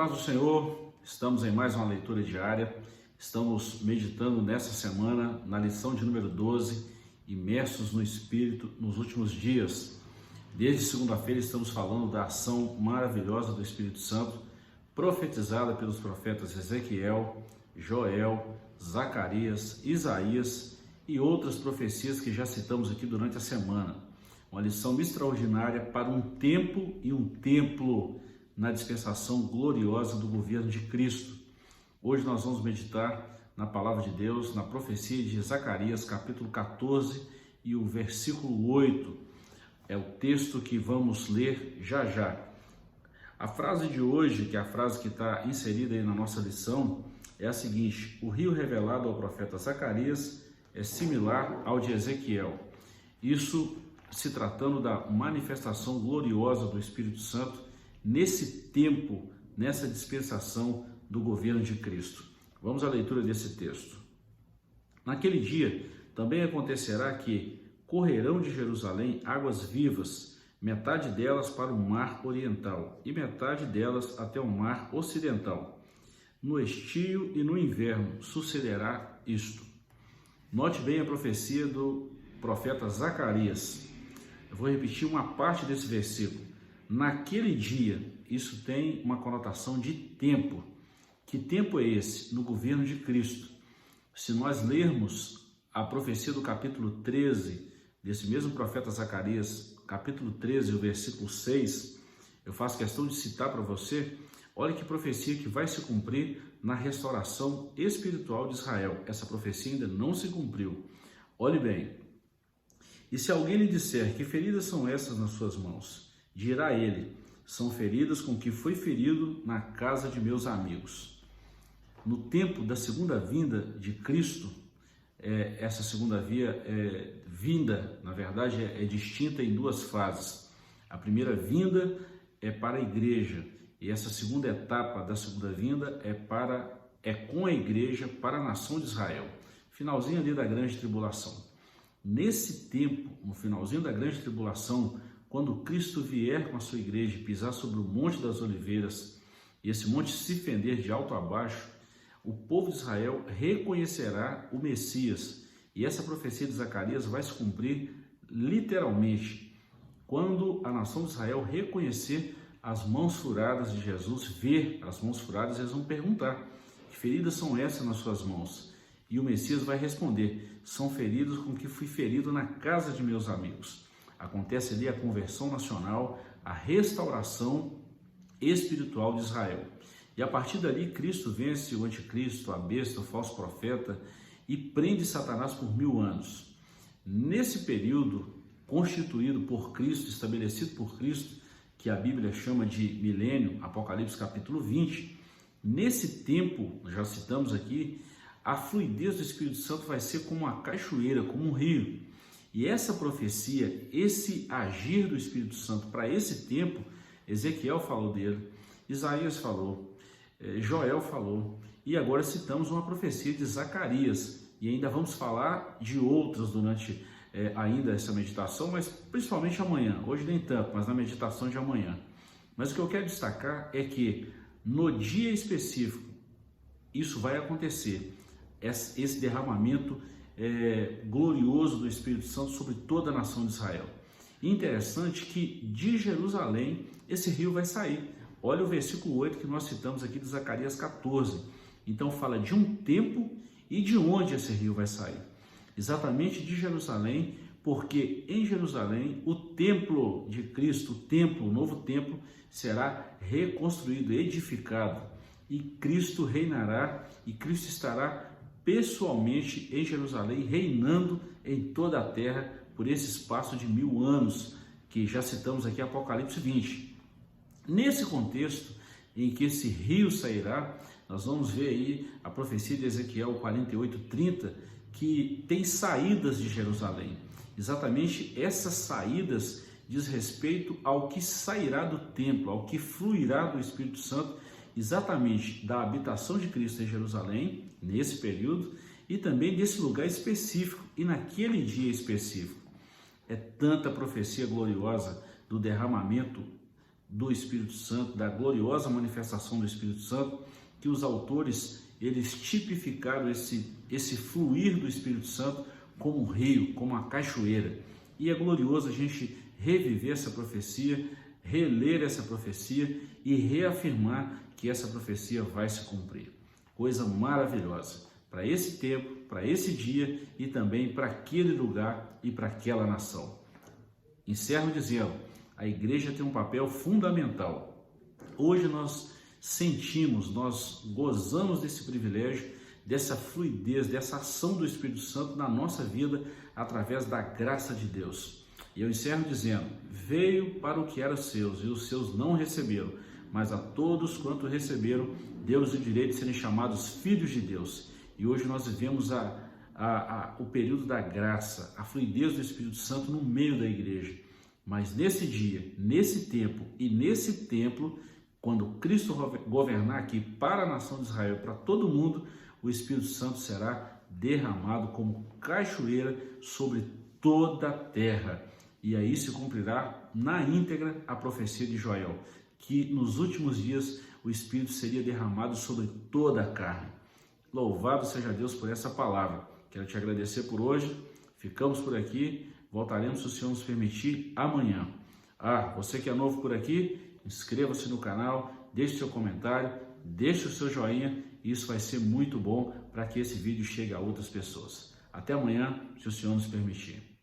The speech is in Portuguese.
paz do Senhor, estamos em mais uma leitura diária, estamos meditando nessa semana na lição de número 12, imersos no Espírito nos últimos dias. Desde segunda-feira estamos falando da ação maravilhosa do Espírito Santo, profetizada pelos profetas Ezequiel, Joel, Zacarias, Isaías e outras profecias que já citamos aqui durante a semana. Uma lição extraordinária para um tempo e um templo na dispensação gloriosa do governo de Cristo. Hoje nós vamos meditar na palavra de Deus, na profecia de Zacarias, capítulo 14 e o versículo 8. É o texto que vamos ler já já. A frase de hoje, que é a frase que está inserida aí na nossa lição, é a seguinte: o rio revelado ao profeta Zacarias é similar ao de Ezequiel. Isso se tratando da manifestação gloriosa do Espírito Santo nesse tempo, nessa dispensação do governo de Cristo. Vamos à leitura desse texto. Naquele dia também acontecerá que correrão de Jerusalém águas vivas, metade delas para o mar oriental e metade delas até o mar ocidental. No estio e no inverno sucederá isto. Note bem a profecia do profeta Zacarias. Eu vou repetir uma parte desse versículo. Naquele dia, isso tem uma conotação de tempo. Que tempo é esse? No governo de Cristo. Se nós lermos a profecia do capítulo 13, desse mesmo profeta Zacarias, capítulo 13, o versículo 6, eu faço questão de citar para você, olha que profecia que vai se cumprir na restauração espiritual de Israel. Essa profecia ainda não se cumpriu. Olhe bem. E se alguém lhe disser: que feridas são essas nas suas mãos? Dirá ele: são feridas com que fui ferido na casa de meus amigos. No tempo da segunda vinda de Cristo, essa segunda vinda, na verdade, é distinta em duas fases. A primeira vinda é para a igreja, e essa segunda etapa da segunda vinda é com a igreja para a nação de Israel. Finalzinho ali da grande tribulação. Nesse tempo, no finalzinho da grande tribulação, quando Cristo vier com a sua igreja e pisar sobre o Monte das Oliveiras, e esse monte se fender de alto a baixo, o povo de Israel reconhecerá o Messias. E essa profecia de Zacarias vai se cumprir literalmente, quando a nação de Israel reconhecer as mãos furadas de Jesus, ver as mãos furadas, eles vão perguntar: que feridas são essas nas suas mãos? E o Messias vai responder: são feridas com que fui ferido na casa de meus amigos. Acontece ali a conversão nacional, a restauração espiritual de Israel. E a partir dali, Cristo vence o anticristo, a besta, o falso profeta e prende Satanás por 1000 anos. Nesse período constituído por Cristo, estabelecido por Cristo, que a Bíblia chama de milênio, Apocalipse capítulo 20, nesse tempo, já citamos aqui, a fluidez do Espírito Santo vai ser como uma cachoeira, como um rio. E essa profecia, esse agir do Espírito Santo para esse tempo, Ezequiel falou dele, Isaías falou, Joel falou, e agora citamos uma profecia de Zacarias, e ainda vamos falar de outras durante ainda essa meditação, mas principalmente amanhã, hoje nem tanto, mas na meditação de amanhã. Mas o que eu quero destacar é que no dia específico, isso vai acontecer, esse derramamento glorioso do Espírito Santo sobre toda a nação de Israel. E interessante que de Jerusalém esse rio vai sair. Olha o versículo 8 que nós citamos aqui de Zacarias 14. Então fala de um tempo e de onde esse rio vai sair. Exatamente de Jerusalém, porque em Jerusalém o templo de Cristo, o novo templo, será reconstruído, edificado. E Cristo reinará, e Cristo estará pessoalmente em Jerusalém, reinando em toda a terra por esse espaço de 1000 anos, que já citamos aqui Apocalipse 20. Nesse contexto em que esse rio sairá, nós vamos ver aí a profecia de Ezequiel 48:30, que tem saídas de Jerusalém. Exatamente essas saídas diz respeito ao que sairá do templo, ao que fluirá do Espírito Santo, exatamente da habitação de Cristo em Jerusalém, nesse período, e também desse lugar específico e naquele dia específico. É tanta profecia gloriosa do derramamento do Espírito Santo, da gloriosa manifestação do Espírito Santo, que os autores eles tipificaram esse fluir do Espírito Santo como um rio, como uma cachoeira. E é glorioso a gente reviver essa profecia, reler essa profecia e reafirmar que essa profecia vai se cumprir. Coisa maravilhosa para esse tempo, para esse dia e também para aquele lugar e para aquela nação. Encerro dizendo, a igreja tem um papel fundamental. Hoje nós sentimos, nós gozamos desse privilégio, dessa fluidez, dessa ação do Espírito Santo na nossa vida através da graça de Deus. E eu encerro dizendo, veio para o que era seus e os seus não receberam, mas a todos quanto receberam, deu-lhes o direito de serem chamados filhos de Deus. E hoje nós vivemos o período da graça, a fluidez do Espírito Santo no meio da igreja. Mas nesse dia, nesse tempo e nesse templo, quando Cristo governar aqui para a nação de Israel, para todo mundo, o Espírito Santo será derramado como cachoeira sobre toda a terra. E aí se cumprirá na íntegra a profecia de Joel, que nos últimos dias o Espírito seria derramado sobre toda a carne. Louvado seja Deus por essa palavra. Quero te agradecer por hoje. Ficamos por aqui. Voltaremos, se o Senhor nos permitir, amanhã. Você que é novo por aqui, inscreva-se no canal, deixe seu comentário, deixe o seu joinha. Isso vai ser muito bom para que esse vídeo chegue a outras pessoas. Até amanhã, se o Senhor nos permitir.